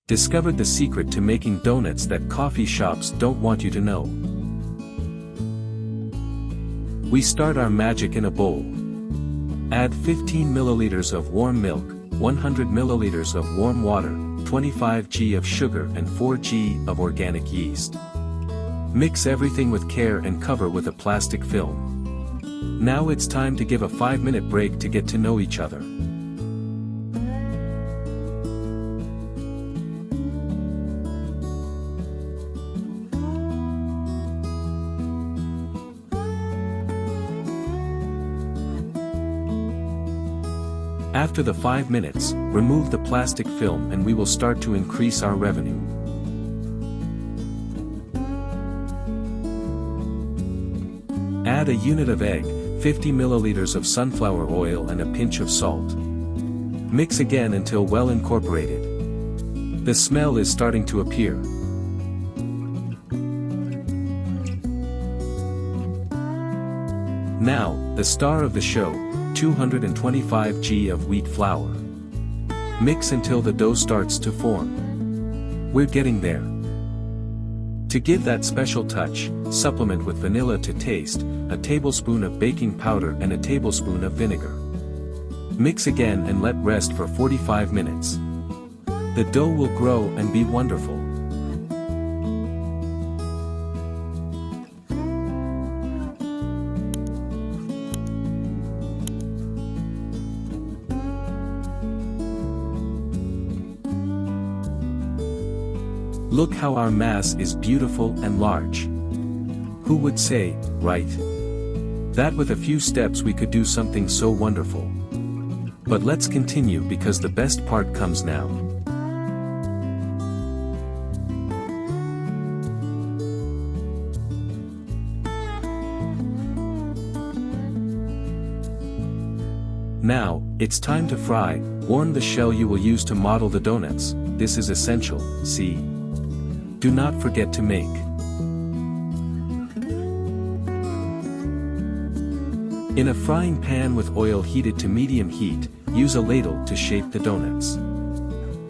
Discovered the secret to making donuts that coffee shops don't want you to know. We start our magic in a bowl. Add 15 milliliters of warm milk, 100 milliliters of warm water, 25 g of sugar and 4 g of organic yeast. Mix everything with care and cover with a plastic film. Now it's time to give a 5-minute break to get to know each other. After the 5 minutes, remove the plastic film and we will start to increase our revenue. Add a unit of egg, 50 milliliters of sunflower oil and a pinch of salt. Mix again until well incorporated. The smell is starting to appear. Now, the star of the show, 225 g of wheat flour. Mix until the dough starts to form. We're getting there. To give that special touch, supplement with vanilla to taste, a tablespoon of baking powder and a tablespoon of vinegar. Mix again and let rest for 45 minutes. The dough will grow and be wonderful. Look how our mass is beautiful and large. Who would say, right? That with a few steps we could do something so wonderful. But let's continue because the best part comes now. Now, it's time to fry. Warm the shell you will use to model the donuts. This is essential, see? Do not forget to make. In a frying pan with oil heated to medium heat, use a ladle to shape the donuts.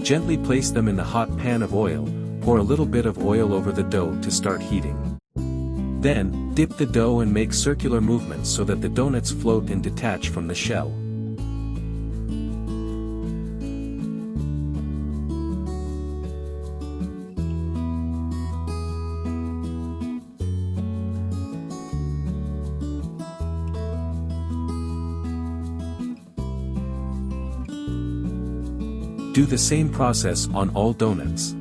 Gently place them in the hot pan of oil, pour a little bit of oil over the dough to start heating. Then, dip the dough and make circular movements so that the donuts float and detach from the shell. Do the same process on all donuts.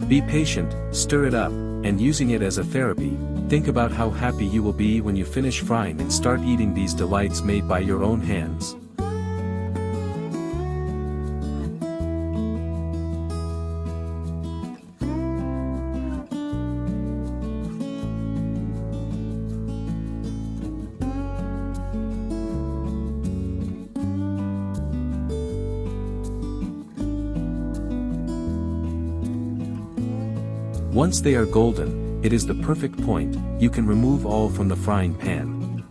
Be patient, stir it up, and using it as a therapy, think about how happy you will be when you finish frying and start eating these delights made by your own hands. Once they are golden, it is the perfect point, you can remove all from the frying pan.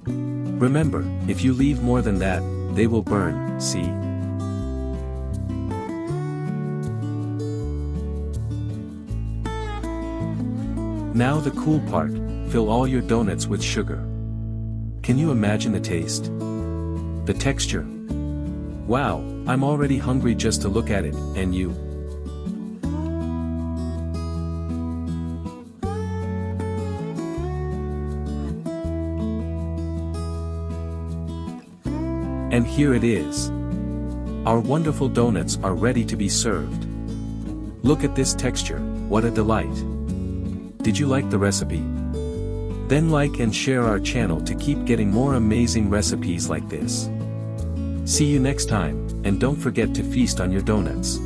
Remember, if you leave more than that, they will burn, see? Now the cool part, fill all your donuts with sugar. Can you imagine the taste? The texture? Wow, I'm already hungry just to look at it, and you? And here it is. Our wonderful donuts are ready to be served. Look at this texture, what a delight. Did you like the recipe? Then like and share our channel to keep getting more amazing recipes like this. See you next time, and don't forget to feast on your donuts.